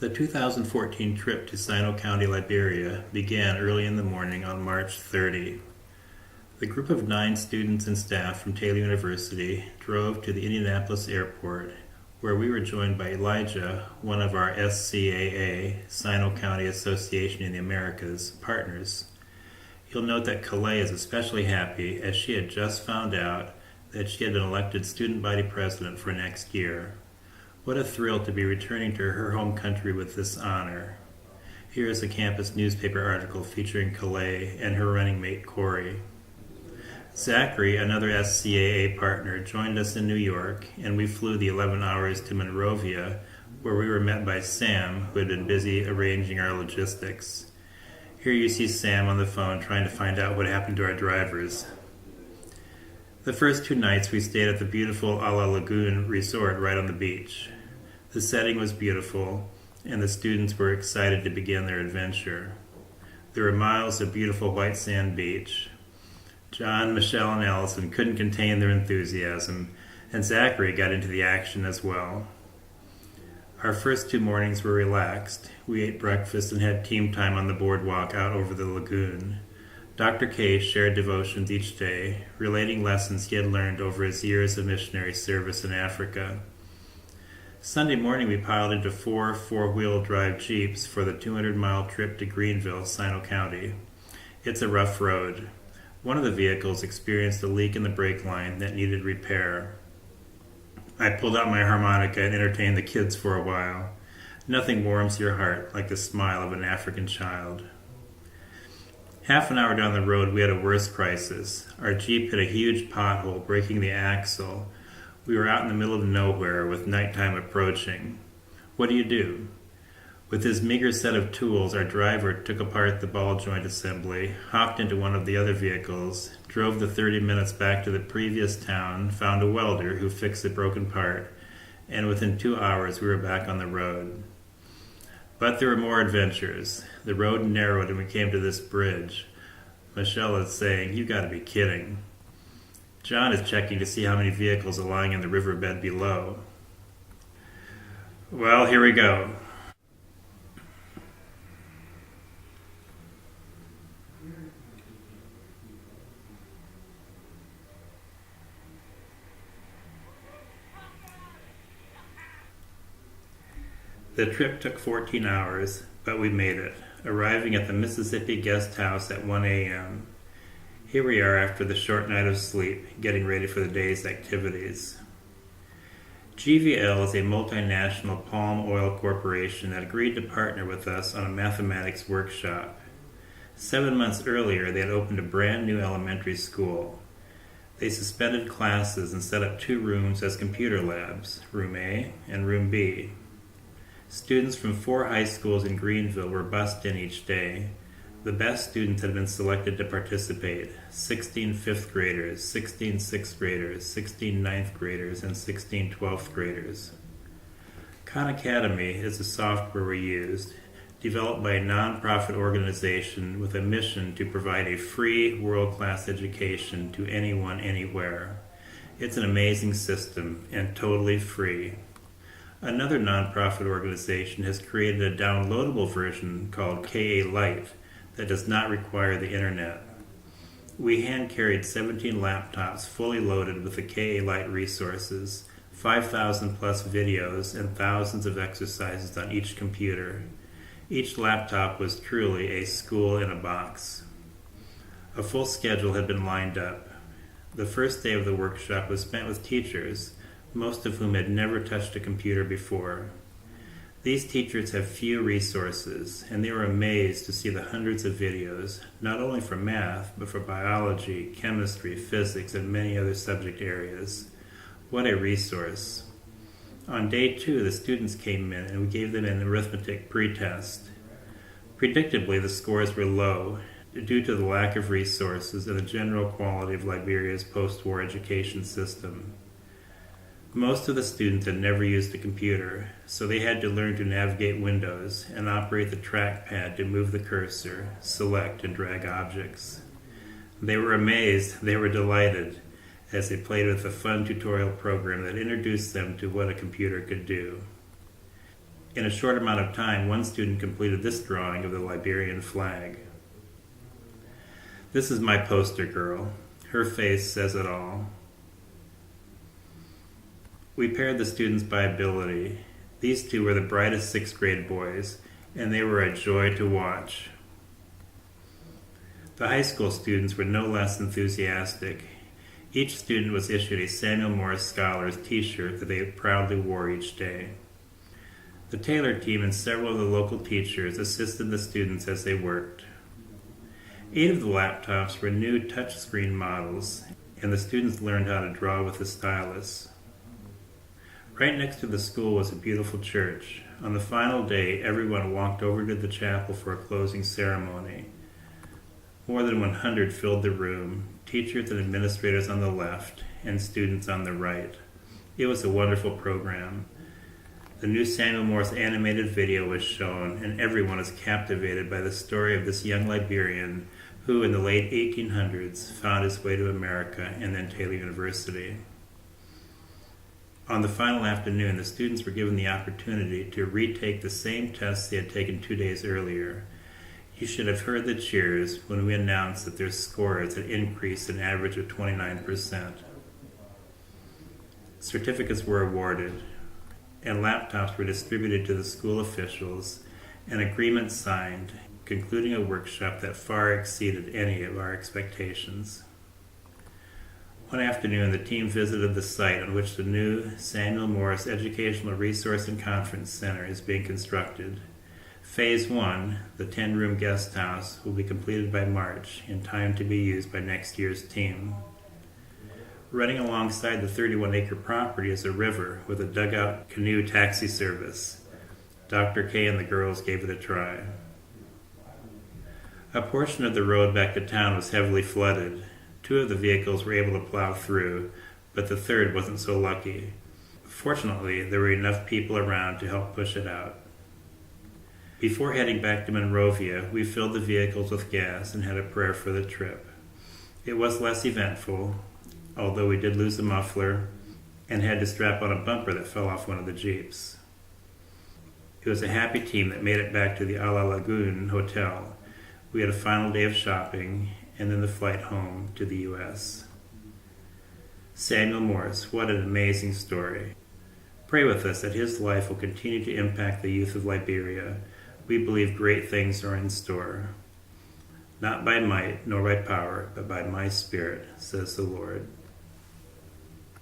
The 2014 trip to Sinoe County, Liberia began early in the morning on March 30. The group of 9 students and staff from Taylor University drove to the Indianapolis airport, where we were joined by Elijah, one of our SCAA, Sinoe County Association in the Americas, partners. You'll note that KA-Lite is especially happy as she had just found out that she had been elected student body president for next year. What a thrill to be returning to her home country with this honor. Here is a campus newspaper article featuring KA-Lite and her running mate Corey. Zachary, another SCAA partner, joined us in New York, and we flew the 11 hours to Monrovia, where we were met by Sam, who had been busy arranging our logistics. Here you see Sam on the phone trying to find out what happened to our drivers. The first 2 nights we stayed at the beautiful A La Lagoon resort right on the beach. The setting was beautiful, and the students were excited to begin their adventure. There were miles of beautiful white sand beach. John, Michelle, and Allison couldn't contain their enthusiasm, and Zachary got into the action as well. Our first 2 mornings were relaxed. We ate breakfast and had team time on the boardwalk out over the lagoon. Dr. K shared devotions each day, relating lessons he had learned over his years of missionary service in Africa. Sunday morning we piled into 4 four-wheel drive Jeeps for the 200-mile trip to Greenville, Sinoe County. It's a rough road. One of the vehicles experienced a leak in the brake line that needed repair. I pulled out my harmonica and entertained the kids for a while. Nothing warms your heart like the smile of an African child. Half an hour down the road, we had a worse crisis. Our Jeep hit a huge pothole, breaking the axle. We were out in the middle of nowhere with nighttime approaching. What do you do? With his meager set of tools, our driver took apart the ball joint assembly, hopped into one of the other vehicles, drove the 30 minutes back to the previous town, found a welder who fixed the broken part, and within 2 hours we were back on the road. But there were more adventures. The road narrowed and we came to this bridge. Michelle is saying, "You gotta be kidding." John is checking to see how many vehicles are lying in the riverbed below. Well, here we go. The trip took 14 hours, but we made it, arriving at the Mississippi guest house at 1 a.m. Here we are after the short night of sleep, getting ready for the day's activities. GVL is a multinational palm oil corporation that agreed to partner with us on a mathematics workshop. 7 months earlier, they had opened a brand new elementary school. They suspended classes and set up 2 rooms as computer labs, Room A and Room B. Students from 4 high schools in Greenville were bussed in each day. The best students had been selected to participate: 16 5th graders, 16 6th graders, 16 9th graders, and 16 12th graders. Khan Academy is the software we used, developed by a nonprofit organization with a mission to provide a free, world-class education to anyone, anywhere. It's an amazing system and totally free. Another nonprofit organization has created a downloadable version called KA-Lite that does not require the internet. We hand-carried 17 laptops fully loaded with the KA-Lite resources, 5,000 plus videos, and thousands of exercises on each computer. Each laptop was truly a school in a box. A full schedule had been lined up. The first day of the workshop was spent with teachers, most of whom had never touched a computer before. These teachers have few resources, and they were amazed to see the hundreds of videos, not only for math, but for biology, chemistry, physics, and many other subject areas. What a resource. On day 2, the students came in and we gave them an arithmetic pretest. Predictably, the scores were low due to the lack of resources and the general quality of Liberia's post-war education system. Most of the students had never used a computer, so they had to learn to navigate windows and operate the trackpad to move the cursor, select, and drag objects. They were amazed, they were delighted, as they played with a fun tutorial program that introduced them to what a computer could do. In a short amount of time, one student completed this drawing of the Liberian flag. This is my poster girl. Her face says it all. We paired the students by ability. These two were the brightest sixth grade boys, and they were a joy to watch. The high school students were no less enthusiastic. Each student was issued a Samuel Morse Scholars t-shirt that they proudly wore each day. The Taylor team and several of the local teachers assisted the students as they worked. 8 of the laptops were new touchscreen models, and the students learned how to draw with a stylus. Right next to the school was a beautiful church. On the final day, everyone walked over to the chapel for a closing ceremony. More than 100 filled the room, teachers and administrators on the left, and students on the right. It was a wonderful program. The new Samuel Morse animated video was shown, and everyone was captivated by the story of this young Liberian who, in the late 1800s, found his way to America and then Taylor University. On the final afternoon, the students were given the opportunity to retake the same tests they had taken 2 days earlier. You should have heard the cheers when we announced that their scores had increased an average of 29%. Certificates were awarded, and laptops were distributed to the school officials, and agreements signed, concluding a workshop that far exceeded any of our expectations. One afternoon, the team visited the site on which the new Samuel Morse Educational Resource and Conference Center is being constructed. Phase 1, the 10-room guest house, will be completed by March, in time to be used by next year's team. Running alongside the 31-acre property is a river with a dugout canoe taxi service. Dr. K and the girls gave it a try. A portion of the road back to town was heavily flooded. 2 of the vehicles were able to plow through, but the third wasn't so lucky. Fortunately, there were enough people around to help push it out. Before heading back to Monrovia, we filled the vehicles with gas and had a prayer for the trip. It was less eventful, although we did lose a muffler and had to strap on a bumper that fell off one of the Jeeps. It was a happy team that made it back to the A La Lagoon Hotel. We had a final day of shopping and then the flight home to the U.S. Samuel Morse, what an amazing story. Pray with us that his life will continue to impact the youth of Liberia. We believe great things are in store. Not by might nor by power, but by my Spirit, says the Lord.